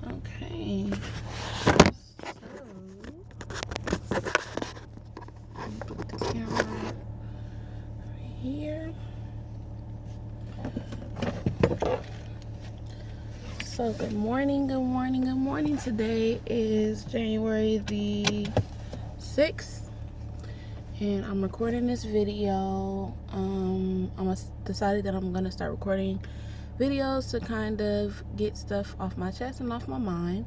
Okay, so put the camera right here. So good morning, good morning, good morning. Today is January the 6th, and I'm recording this video. I decided that I'm gonna start recording videos to kind of get stuff off my chest and off my mind.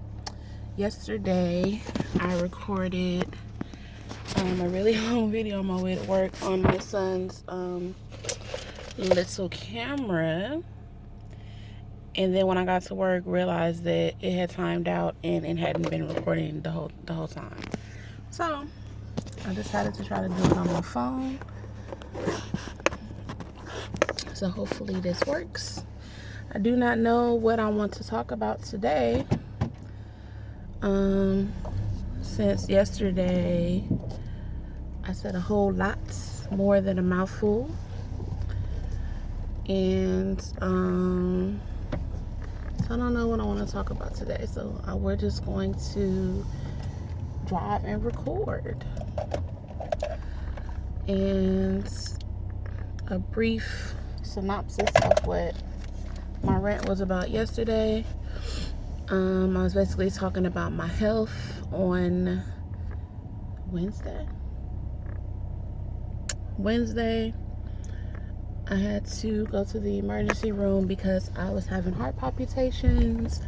Yesterday, I recorded a really long video on my way to work on my son's little camera. And then when I got to work, realized that it had timed out and it hadn't been recording the whole time. So I decided to try to do it on my phone. So hopefully this works. I do not know what I want to talk about today. Since yesterday I said a whole lot more than a mouthful. And so I don't know what I want to talk about today. So we're just going to drive and record. And a brief synopsis of what my rant was about yesterday. I was basically talking about my health on Wednesday. I had to go to the emergency room because I was having heart palpitations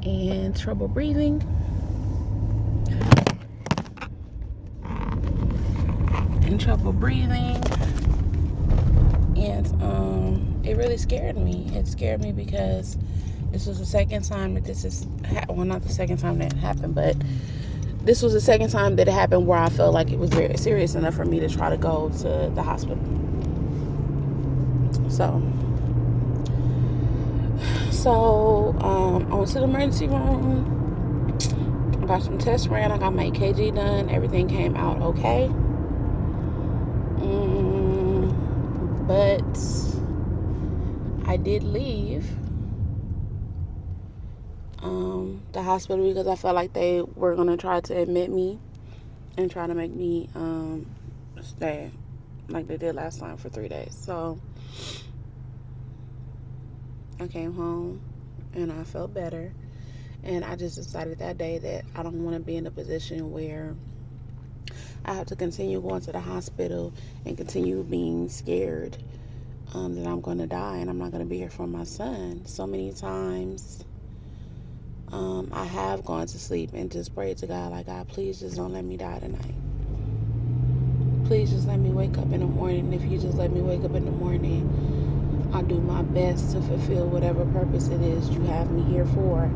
and trouble breathing. And it really scared me. It scared me because this was the second time that this is, well, not the second time that it happened, but this was the second time that it happened where I felt like it was very serious enough for me to try to go to the hospital. So I went to the emergency room. I got some tests ran. I got my EKG done. Everything came out okay. But I did leave the hospital because I felt like they were going to try to admit me and try to make me stay like they did last time for 3 days. So I came home and I felt better. And I just decided that day that I don't want to be in a position where I have to continue going to the hospital and continue being scared that I'm going to die and I'm not going to be here for my son. So many times I have gone to sleep and just prayed to God, like, God, please just don't let me die tonight. Please just let me wake up in the morning. If you just let me wake up in the morning, I'll do my best to fulfill whatever purpose it is you have me here for.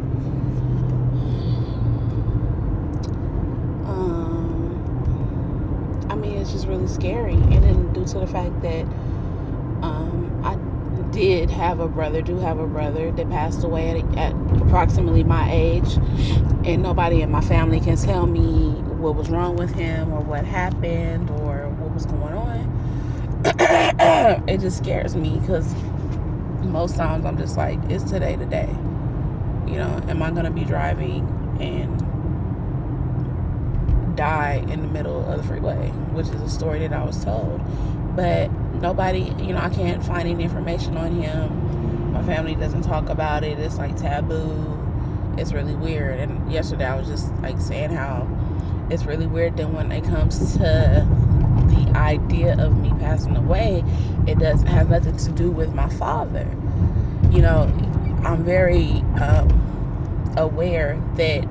It's just really scary. And then due to the fact that I do have a brother that passed away at approximately my age, and nobody in my family can tell me what was wrong with him or what happened or what was going on. It just scares me because most times I'm just like, is today the day? You know, am I going to be driving and die in the middle of the freeway, which is a story that I was told. But nobody, I can't find any information on him. My family doesn't talk about it. It's like taboo. It's really weird. And yesterday I was just like saying how it's really weird that when it comes to the idea of me passing away, it doesn't have nothing to do with my father. I'm very aware that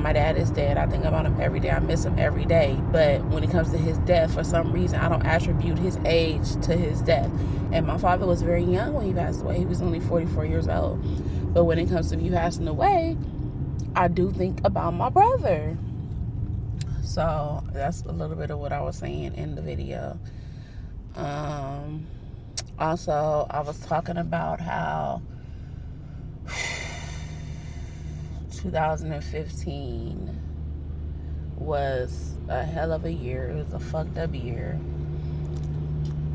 my dad is dead. I think about him every day. I miss him every day. But when it comes to his death, for some reason, I don't attribute his age to his death. And my father was very young when he passed away. He was only 44 years old. But when it comes to me passing away, I do think about my brother. So that's a little bit of what I was saying in the video. Also, I was talking about how 2015 was a hell of a year. It was a fucked up year.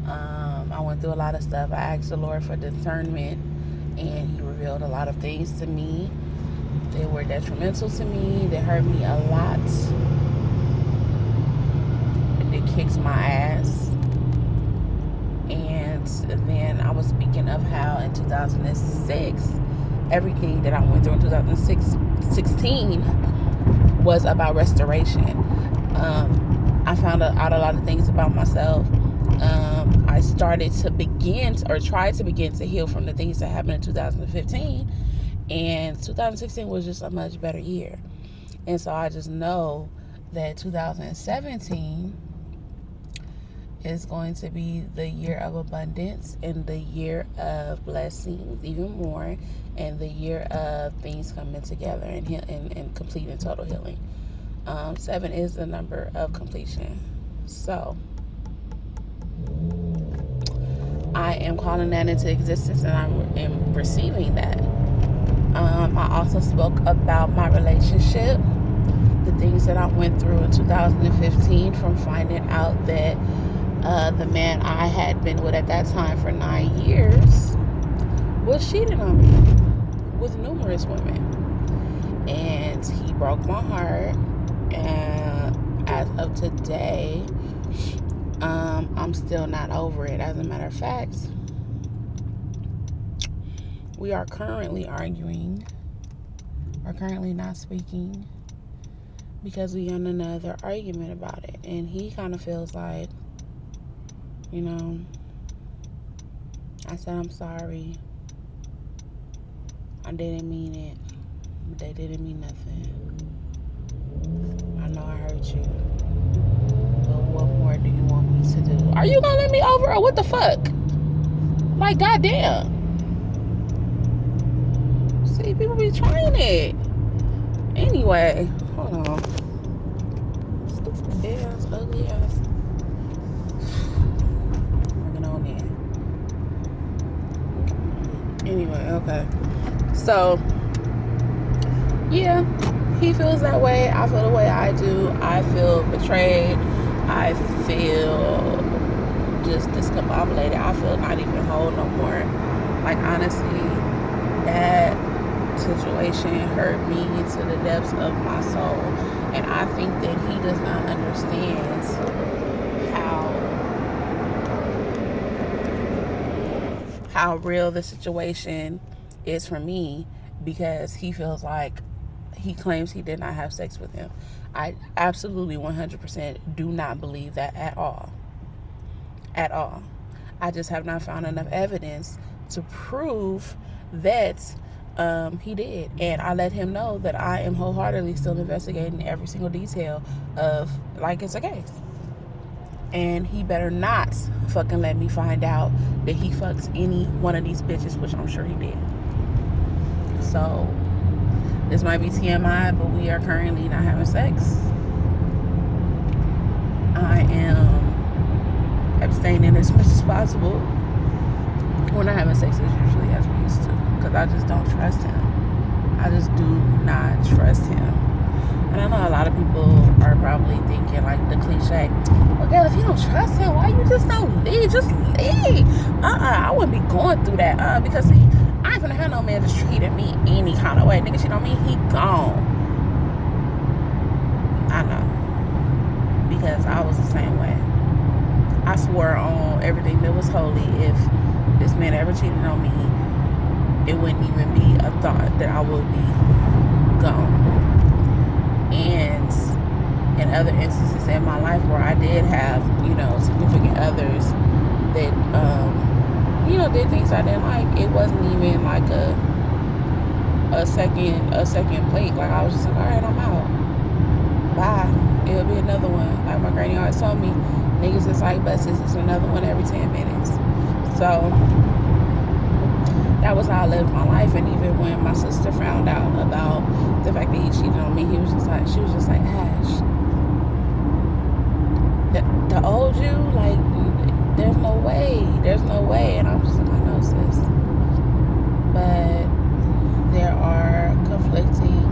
I went through a lot of stuff. I asked the Lord for discernment, and He revealed a lot of things to me. They were detrimental to me. They hurt me a lot. They kicked my ass. And then I was speaking of how in 2006, everything that I went through in 2016 was about restoration. I found out a lot of things about myself. I started to try to begin to heal from the things that happened in 2015. And 2016 was just a much better year. And so I just know that 2017 is going to be the year of abundance and the year of blessings even more, and the year of things coming together and complete and total healing. 7 is the number of completion. So I am calling that into existence, and I am receiving that. I also spoke about my relationship, the things that I went through in 2015 from finding out that the man I had been with at that time for 9 years was cheating on me with numerous women. And he broke my heart. And as of today, I'm still not over it. As a matter of fact, we are currently arguing, or currently not speaking, because we on another argument about it. And he kind of feels like, you know, I said I'm sorry. I didn't mean it. But they didn't mean nothing. I know I hurt you. But what more do you want me to do? Are you gonna let me over, or what the fuck? Like, goddamn. See, people be trying it. Anyway, hold on. Stupid ass, ugly ass. Bring it on in. Anyway, okay. So, yeah, he feels that way. I feel the way I do. I feel betrayed. I feel just discombobulated. I feel not even whole no more. Like, honestly, that situation hurt me to the depths of my soul. And I think that he does not understand how real the situation is for me, because he feels like, he claims he did not have sex with him. I absolutely 100% do not believe that at all. At all. I just have not found enough evidence to prove that he did. And I let him know that I am wholeheartedly still investigating every single detail of, like, it's a case. And he better not fucking let me find out that he fucks any one of these bitches, which I'm sure he did. So this might be TMI, but we are currently not having sex. I am abstaining as much as possible. We're not having sex as usually as we used to, because I just don't trust him. I just do not trust him. And I know a lot of people are probably thinking, like, the cliche, well, girl, if you don't trust him, why you just don't leave? Just leave. I wouldn't be going through that. Because, see, I ain't gonna have no man just treating me any kind of way. Nigga, you know me, he gone. I know. Because I was the same way. I swore on everything that was holy, if this man ever cheated on me, it wouldn't even be a thought that I would be gone. And in other instances in my life where I did have, significant others that, did things I didn't like, it wasn't even like a second plate. Like, I was just like, all right, I'm out. Bye. It'll be another one. Like my granny always told me, niggas is like buses. It's another one every 10 minutes. So that was how I lived my life. And even when my sister found out about the fact that he cheated on me, she was just like, Ash, the old you, like, there's no way. And I'm just like, I know, sis. But there are conflicting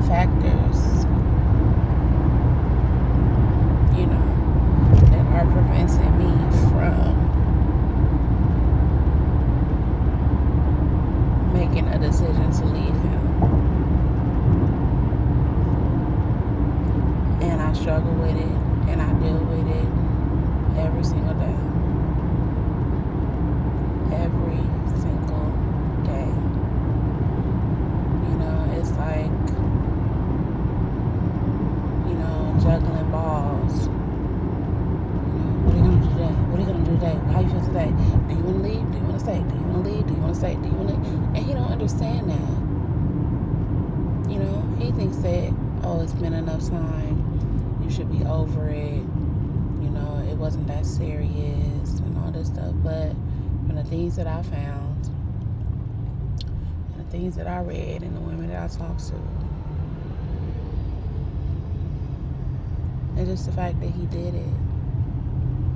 factors, that are preventing me from making a decision to leave him. say, do you want to? And he don't understand that. You know, he thinks that, oh, it's been enough time. You should be over it. You know, it wasn't that serious and all this stuff. But from the things that I found, and the things that I read, and the women that I talked to, and just the fact that he did it,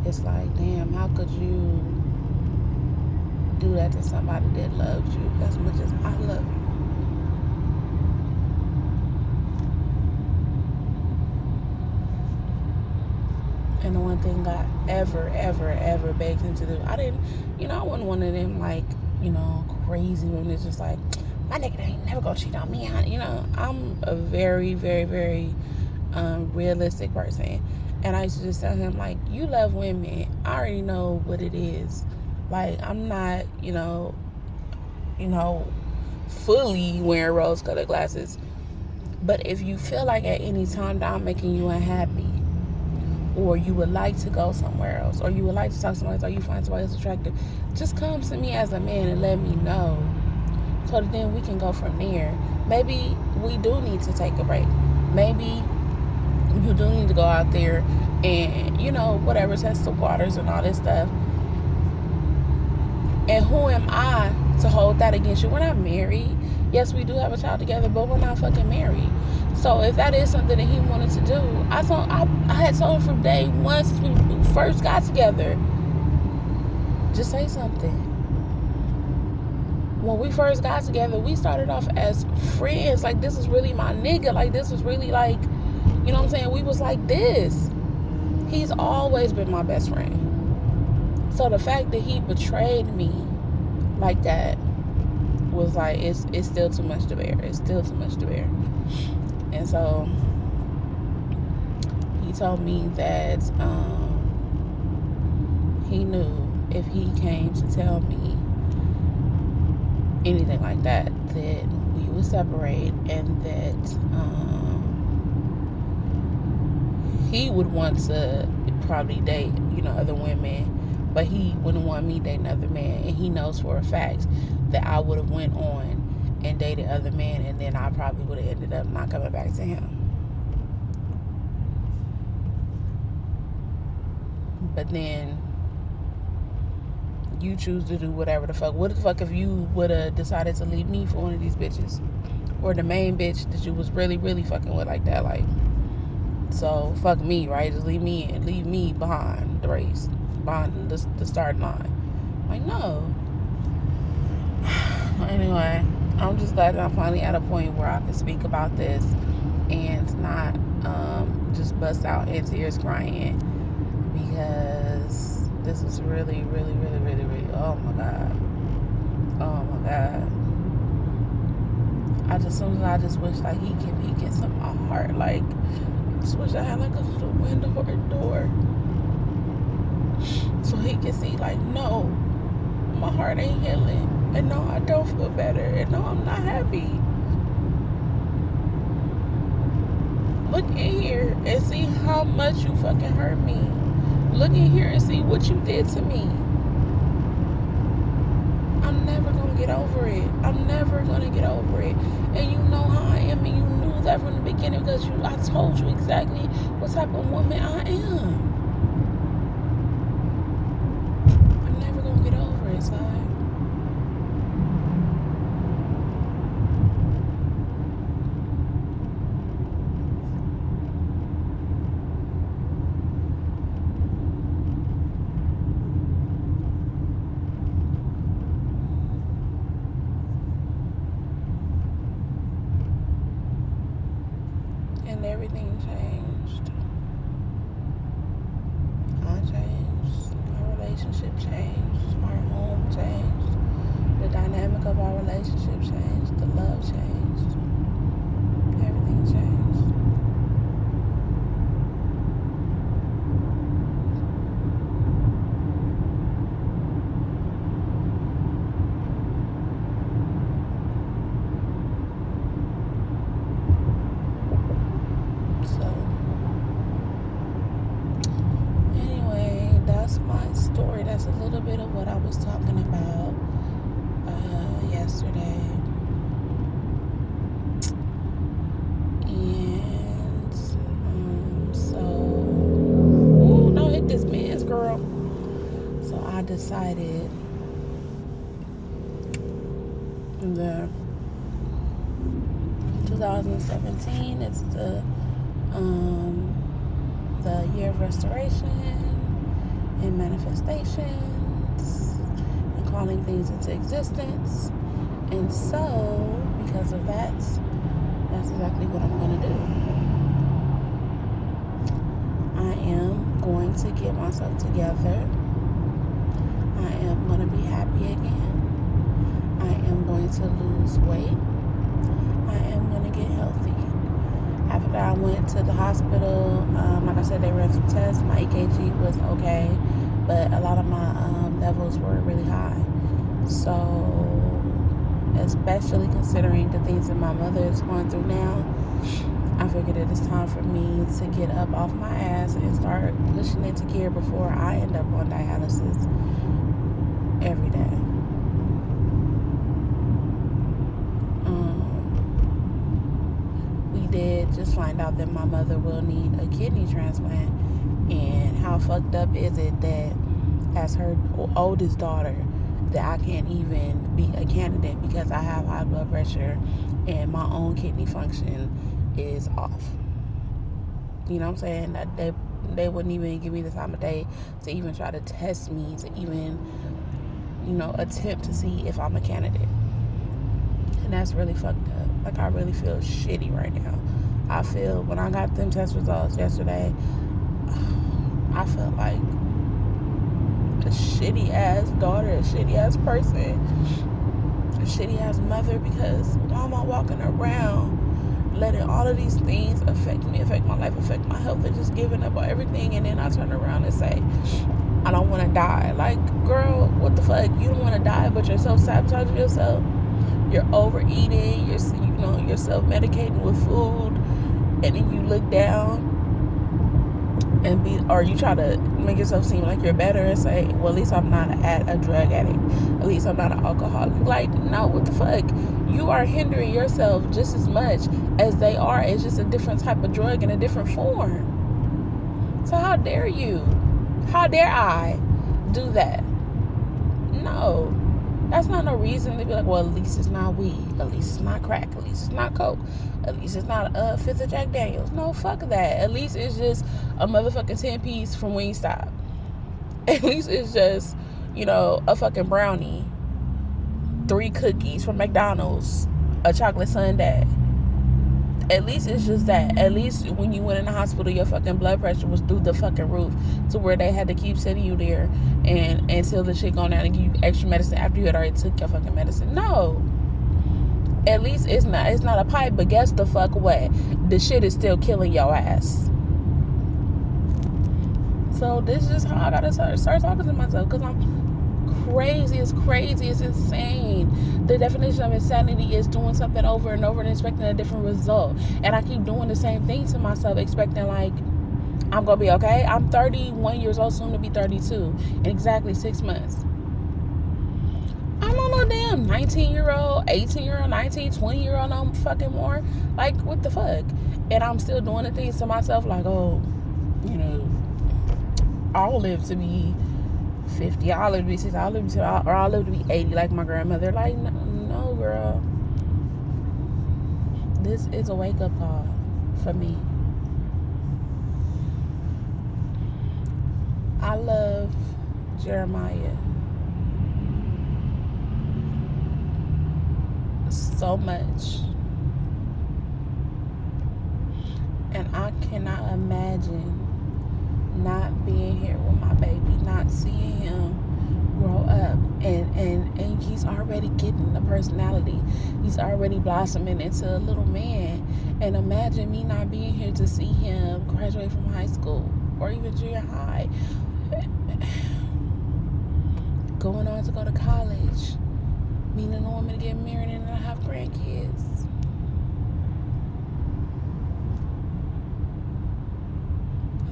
it's like, damn, how could you do that to somebody that loved you as much as I love you? And the one thing I ever begged him to do, I didn't, I wasn't one of them, like, crazy women that's just like, my nigga ain't never gonna cheat on me. I'm a very, very, very realistic person. And I used to just tell him, like, you love women. I already know what it is. Like, I'm not, fully wearing rose-colored glasses. But if you feel like at any time that I'm making you unhappy, or you would like to go somewhere else, or you would like to talk to somebody else, or you find somebody else attractive, just come to me as a man and let me know, so that then we can go from there. Maybe we do need to take a break. Maybe you do need to go out there and, whatever, test the waters and all this stuff. And who am I to hold that against you? We're not married. Yes, we do have a child together, but we're not fucking married. So if that is something that he wanted to do, I had told him from day one, since we first got together, just say something. When we first got together, we started off as friends. Like, this is really my nigga. Like, this was really like, you know what I'm saying? We was like this. He's always been my best friend. So the fact that he betrayed me like that was like, it's still too much to bear. It's still too much to bear. And so he told me that he knew if he came to tell me anything like that we would separate, and that he would want to probably date, other women, but he wouldn't want me dating other men. And he knows for a fact that I would have went on and dated other men, and then I probably would have ended up not coming back to him. But then you choose to do whatever the fuck. What the fuck if you would have decided to leave me for one of these bitches, or the main bitch that you was really, really fucking with like that? Like, so fuck me, right? Just leave me behind the race, behind the starting line. Like, no. Anyway, I'm just glad that I'm finally at a point where I can speak about this and not just bust out in tears crying, because this is really, really, really, really, really, oh my God. I just wish like he can peek into my heart. Like, I just wish I had like a little window or a door, so he can see, like, no, my heart ain't healing, and no, I don't feel better, and no, I'm not happy. Look in here and see how much you fucking hurt me. Look in here and see what you did to me. I'm never gonna get over it. I'm never gonna get over it. And you know how I am, and you knew that from the beginning, because I told you exactly what type of woman I am. I'm never gonna get over it, son. And everything changed. I changed. Our relationship changed. Our home changed. The dynamic of our relationship changed. The love changed. Everything changed. So, anyway, that's my story. That's a little bit of what I was talking about. decided the 2017 is the year of restoration and manifestations and calling things into existence. And so, because of that, that's exactly what I'm going to do. I am going to get myself together. I am going to be happy again. I am going to lose weight. I am going to get healthy. After I went to the hospital, like I said, they ran some tests. My EKG was okay, but a lot of my levels were really high. So, especially considering the things that my mother is going through now, I figured it is time for me to get up off my ass and start pushing into gear before I end up on dialysis every day. We did just find out that my mother will need a kidney transplant, and how fucked up is it that as her oldest daughter that I can't even be a candidate because I have high blood pressure and my own kidney function is off. You know what I'm saying? That they wouldn't even give me the time of day to even try to test me, to even, attempt to see if I'm a candidate. And that's really fucked up. Like, I really feel shitty right now. I feel, when I got them test results yesterday, I felt like a shitty ass daughter, a shitty ass person, a shitty ass mother, because why am I walking around letting all of these things affect me, affect my life, affect my health, and just giving up on everything, and then I turn around and say, I don't want to die. Like, girl, what the fuck? You don't want to die, but you're self-sabotaging yourself. You're overeating, you're self-medicating with food, and then you look down or you try to make yourself seem like you're better and say, well, at least I'm not a drug addict, at least I'm not an alcoholic. Like, no, what the fuck? You are hindering yourself just as much as they are. It's just a different type of drug in a different form. So how dare you? How dare I do that? No. That's not no reason to be like, well, at least it's not weed. At least it's not crack. At least it's not coke. At least it's not a fifth of Jack Daniels. No, fuck that. At least it's just a motherfucking 10-piece from Wingstop. At least it's just, a fucking brownie, 3 cookies from McDonald's, a chocolate sundae. At least it's just that. At least when you went in the hospital, your fucking blood pressure was through the fucking roof to where they had to keep sending you there and until the shit gone down and give you extra medicine after you had already took your fucking medicine. No. At least it's not a pipe, but guess the fuck what? The shit is still killing your ass. So this is just how I gotta start talking to myself, because I'm crazy. It's crazy. It's insane. The definition of insanity is doing something over and over and expecting a different result. And I keep doing the same thing to myself, expecting like I'm gonna be okay. I'm 31 years old, soon to be 32 in exactly 6 months. I'm not no damn 19-year-old, 18-year-old, 19, 20-year-old no fucking more. Like, what the fuck? And I'm still doing the things to myself like, oh, I'll live to be 50, I'll live to be 60, I'll live to be 80 like my grandmother. Like, no, girl. This is a wake-up call for me. I love Jeremiah so much. And I cannot imagine not being here with my baby, not seeing him grow up, and he's already getting the personality. He's already blossoming into a little man. And imagine me not being here to see him graduate from high school or even junior high, going on to go to college, meeting a woman to get married and have grandkids.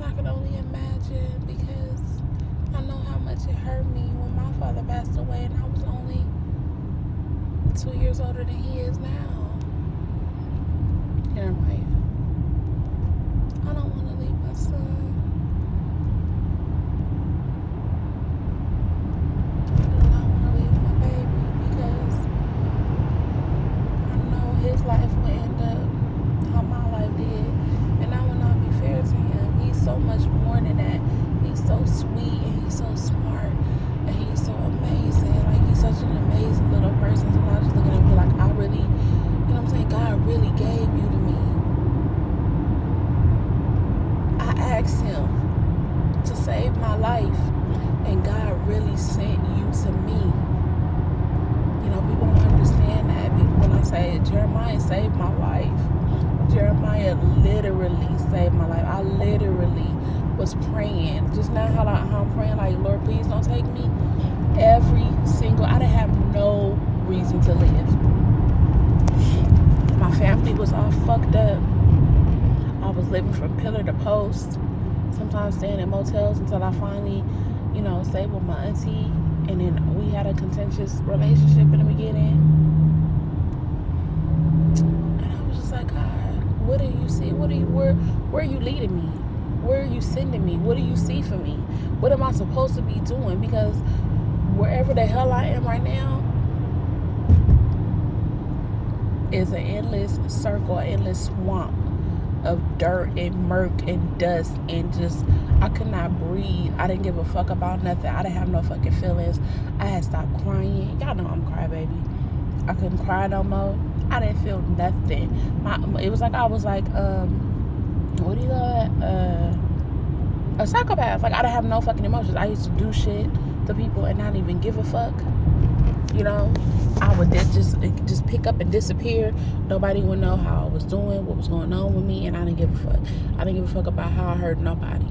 I can only imagine, because I know how much it hurt me when my father passed away and I was only 2 years older than he is now. Jeremiah, I don't want to leave my son. say Jeremiah saved my life. Jeremiah literally saved my life. I literally was praying. Just now how I'm praying, like, Lord, please don't take me. I didn't have no reason to live. My family was all fucked up. I was living from pillar to post, sometimes staying in motels until I finally, stayed with my auntie. And then we had a contentious relationship in the beginning. And I was just like, God, what do you see? Where are you leading me? Where are you sending me? What do you see for me? What am I supposed to be doing? Because wherever the hell I am right now is an endless circle, an endless swamp of dirt and murk and dust, and just, I could not breathe. I didn't give a fuck about nothing. I didn't have no fucking feelings. I had stopped crying. Y'all know I'm a crybaby. I couldn't cry no more. I didn't feel nothing. It was like I was like, what do you call it? A psychopath. Like, I didn't have no fucking emotions. I used to do shit to people and not even give a fuck. I would just pick up and disappear. Nobody would know how I was doing, what was going on with me, and I didn't give a fuck. I didn't give a fuck about how I hurt nobody.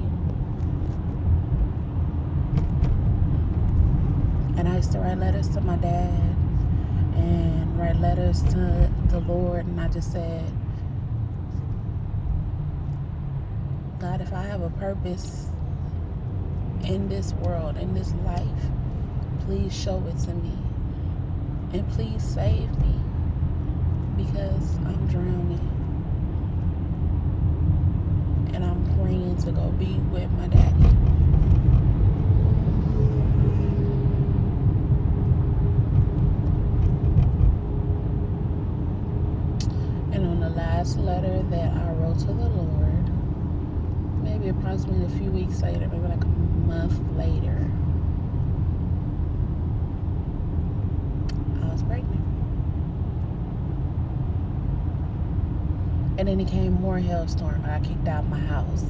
And I used to write letters to my dad and write letters to the Lord, and I just said, God, if I have a purpose in this world, in this life, please show it to me. And please save me, because I'm drowning. And I'm praying to go be with my daddy. And on the last letter that I wrote to the Lord, maybe approximately a few weeks later, maybe like a month later, I was pregnant. And then it came more hailstorm. I got kicked out of my house.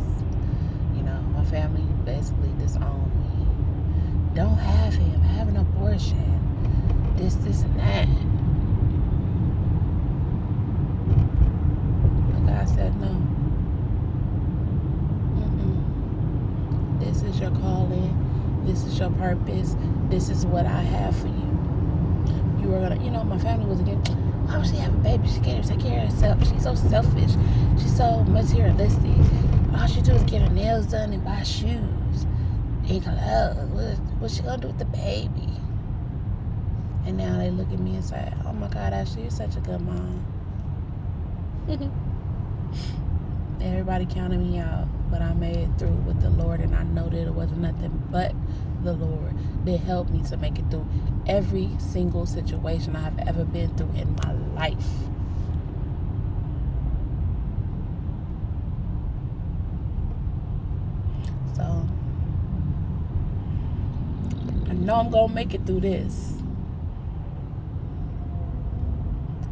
My family basically disowned me. Don't have him. Have an abortion. This, and that. But God said no. This is your calling. This is your purpose. This is what I have for you. You are gonna, my family was again, why would she have a baby? She can't even take care of herself. She's so selfish. She's so materialistic. All she do is get her nails done and buy shoes and clothes. What's she gonna do with the baby? And now they look at me and say, oh my God, Ashley, you're such a good mom. Everybody counted me out, but I made it through with the Lord, and I know that it wasn't nothing but the Lord that helped me to make it through every single situation I've ever been through in my life. So I know I'm gonna make it through this.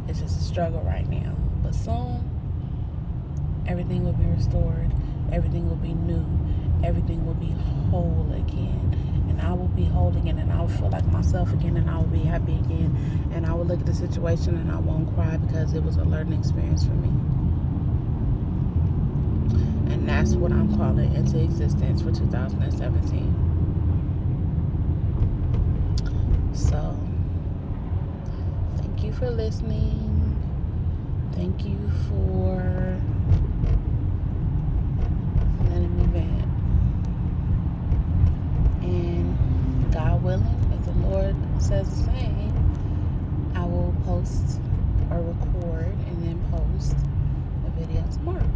It's just a struggle right now, but soon everything will be restored. Everything will be new. Everything will be whole again. And I will be whole again. And I will feel like myself again. And I will be happy again. And I will look at the situation and I won't cry, because it was a learning experience for me. And that's what I'm calling into existence for 2017. So, thank you for listening. Thank you for letting me vent. And God willing, if the Lord says the same, I will post or record and then post a video tomorrow.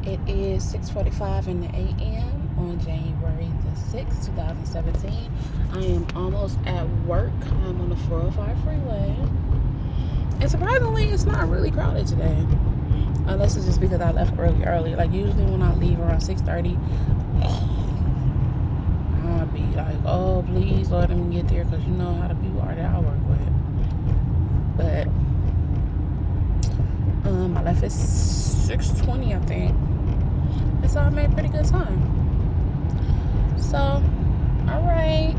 It is 6:45 in the a.m. on January the 6th, 2017. I am almost at work. I'm on the 405 freeway. And surprisingly, it's not really crowded today. Unless it's just because I left early. Like, usually when I leave around 6:30, I'll be like, oh, please, Lord, let me get there, because you know how the people are that I work with. But I left at 6:20, I think. And so I made pretty good time. So, alright.